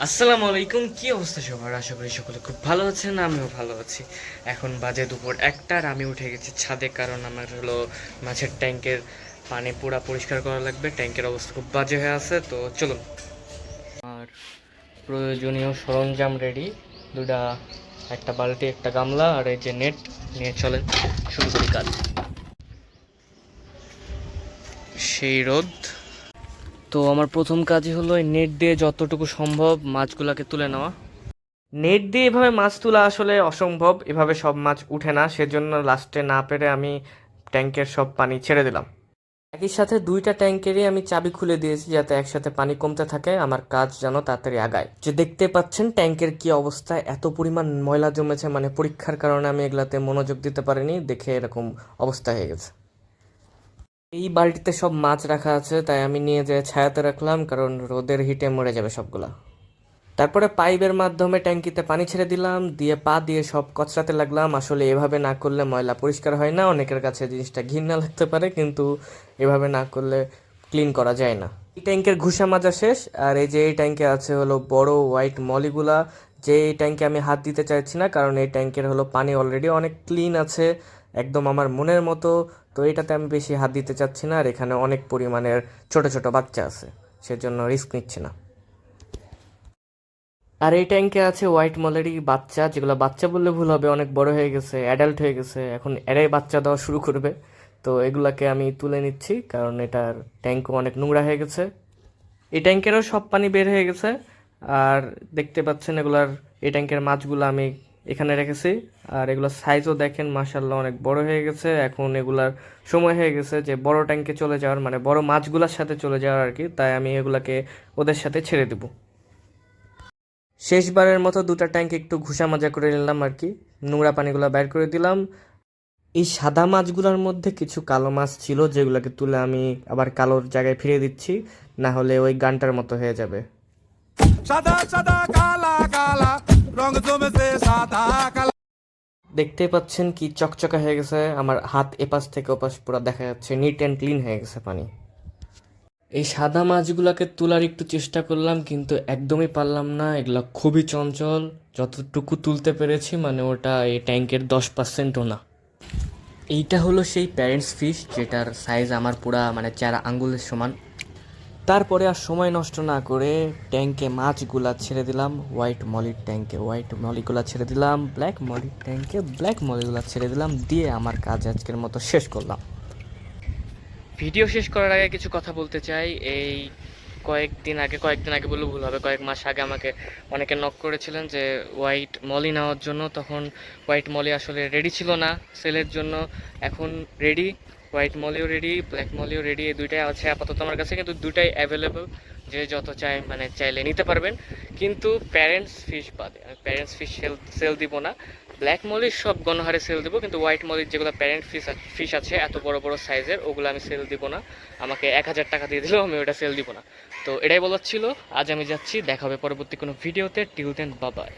আসসালামু আলাইকুম, কি অবস্থা সবার? আশা করি সকলে খুব ভালো আছেন, আমিও ভালো আছি। এখন বাজে দুপুর 1টার, আমি উঠে গেছি ছাদে, কারণ আমার হলো মাছের ট্যাঙ্কের পানি পুরা পরিষ্কার করা লাগবে। ট্যাঙ্কের অবস্থা খুব বাজে হয়ে আছে, তো চলুন। আর প্রয়োজনীয় সরঞ্জাম রেডি, দুটা, একটা বালতি, একটা গামলা, আর এই যে নেট নিয়ে চলেন শুরু করি কাজ। সেই রোদ। তো আমার প্রথম কাজই হলো এই নেট দিয়ে যতটুকু সম্ভব মাছগুলোকে তুলে নেওয়া। নেট দিয়ে এভাবে মাছ তোলা আসলে অসম্ভব, এভাবে সব মাছ উঠে না, সেজন্য লাস্টে না পেরে আমি ট্যাঙ্কের সব পানি ছেড়ে দিলাম। একই সাথে দুইটা ট্যাঙ্কেরই আমি চাবি খুলে দিয়েছি, যাতে একসাথে পানি কমতে থাকে, আমার কাজ যেন তাড়াতাড়ি আগায়। যে দেখতে পাচ্ছেন ট্যাঙ্কের কি অবস্থা, এত পরিমাণ ময়লা জমেছে, মানে পরীক্ষার কারণে আমি এগুলাতে মনোযোগ দিতে পারিনি, দেখে এরকম অবস্থা হয়ে গেছে। এই বালতিতে সব মাছ রাখা আছে, তাই আমি নিয়ে যেয়ে ছায়াতে রাখলাম, কারণ রোদের হিটে মরে যাবে সবগুলা। তারপরে পাইপের মাধ্যমে ট্যাঙ্কিতে পানি ছেড়ে দিলাম, দিয়ে পা দিয়ে সব কচলাতে লাগলাম। আসলে এভাবে না করলে ময়লা পরিষ্কার হয় না, অনেকের কাছে জিনিসটা ঘৃণা লাগতে পারে, কিন্তু এভাবে না করলে ক্লিন করা যায় না। এই ট্যাঙ্কের ঘুষা মাজা শেষ, আর এই যে এই ট্যাঙ্কে আছে হলো বড় হোয়াইট মলিগুলা, যে এই ট্যাঙ্কে আমি হাত দিতে চাইছি না, কারণ এই ট্যাঙ্কের হলো পানি অলরেডি অনেক ক্লিন আছে, একদম আমার মনের মতো। তো এটাতে আমি বেশি হাত দিতে চাচ্ছি না, আর এখানে অনেক পরিমাণের ছোট ছোট বাচ্চা আছে, সেজন্য রিস্ক নিচ্ছি না। আর এই ট্যাঙ্কে আছে হোয়াইট মলেরই বাচ্চা, যেগুলো বাচ্চা বললে ভুল হবে, অনেক বড় হয়ে গেছে, অ্যাডাল্ট হয়ে গেছে, এখন এরাই বাচ্চা দেওয়া শুরু করবে। তো এগুলাকে আমি তুলে নিচ্ছি, কারণ এটার ট্যাঙ্কও অনেক নোংরা হয়ে গেছে। এই ট্যাঙ্কেরও সব পানি বের হয়ে গেছে। আর দেখতে পাচ্ছেন এগুলার, এই ট্যাঙ্কের মাছগুলো আমি এখানে রেখেছি। আর এগুলোর সাইজও দেখেন, মাশাল্লাহ অনেক বড় হয়ে গেছে। এখন এগুলার সময় হয়ে গেছে যে বড় ট্যাঙ্কে চলে যাওয়ার, মানে বড় মাছগুলোর সাথে চলে যাওয়ার আর কি, তাই আমি এগুলাকে ওদের সাথে ছেড়ে দেবো। শেষবারের মতো দুটা ট্যাঙ্ক একটু ঘুষা মাজা করে নিলাম আর কি, নোংরা পানিগুলো বের করে দিলাম। এই সাদা মাছগুলোর মধ্যে কিছু কালো মাছ ছিল, যেগুলোকে তুলে আমি আবার কালোর জায়গায় ফিরিয়ে দিচ্ছি, না হলে ওই গানটার মতো হয়ে যাবে। সাদা সাদা কালা কালা রং জমেছে সাদা কালা। দেখতেই পাচ্ছেন কি চকচকা হয়ে গেছে, আমার হাত এপাশ থেকে ওপাশ পুরো দেখা যাচ্ছে, নিট অ্যান্ড ক্লিন হয়ে গেছে পানি। এই সাদা মাছগুলোকে তোলার একটু চেষ্টা করলাম, কিন্তু একদমই পারলাম না, এগুলো খুবই চঞ্চল। যতটুকু তুলতে পেরেছি, মানে ওটা এই ট্যাঙ্কের 10%ও না। এইটা হলো সেই প্যারেন্টস ফিশ, যেটার সাইজ আমার পুরা মানে 4 আঙ্গুলের সমান। তারপরে আর সময় নষ্ট না করে ট্যাঙ্কে মাছগুলা ছেড়ে দিলাম, হোয়াইট মলির ট্যাঙ্কে হোয়াইট মলিগুলা ছেড়ে দিলাম, ব্ল্যাক মলির ট্যাঙ্কে ব্ল্যাক মলিগুলা ছেড়ে দিলাম, দিয়ে আমার কাজ আজকের মতো শেষ করলাম। ভিডিও শেষ করার আগে কিছু কথা বলতে চাই। এই কয়েকদিন আগে বললে ভুল হবে, কয়েক মাস আগে আমাকে অনেকে নক করেছিলেন যে হোয়াইট মলি নেওয়ার জন্য। তখন হোয়াইট মলি আসলে রেডি ছিল না সেলের জন্য, এখন রেডি। হোয়াইট মলিও রেডি, ব্ল্যাক মলিও রেডি, এই দুইটাই আছে আপাতত আমার কাছে, কিন্তু দুইটাই অ্যাভেলেবল, যে যত চাই মানে চাইলে নিতে পারবেন। কিন্তু প্যারেন্টস ফিশ বাদে আমি প্যারেন্টস ফিশ সেল দিব না। ব্ল্যাক মলির সব গণহারে সেল দেবো, কিন্তু হোয়াইট মলির যেগুলো প্যারেন্ট ফিশ আছে এত বড় বড় সাইজের, ওগুলো আমি সেল দিব না। আমাকে 1000 টাকা দিয়ে দিলেও আমি ওটা সেল দিব না। তো এটাই বলার ছিল। আজ আমি যাচ্ছি, দেখা হবে পরবর্তী কোনো ভিডিওতে। Till then, bye by.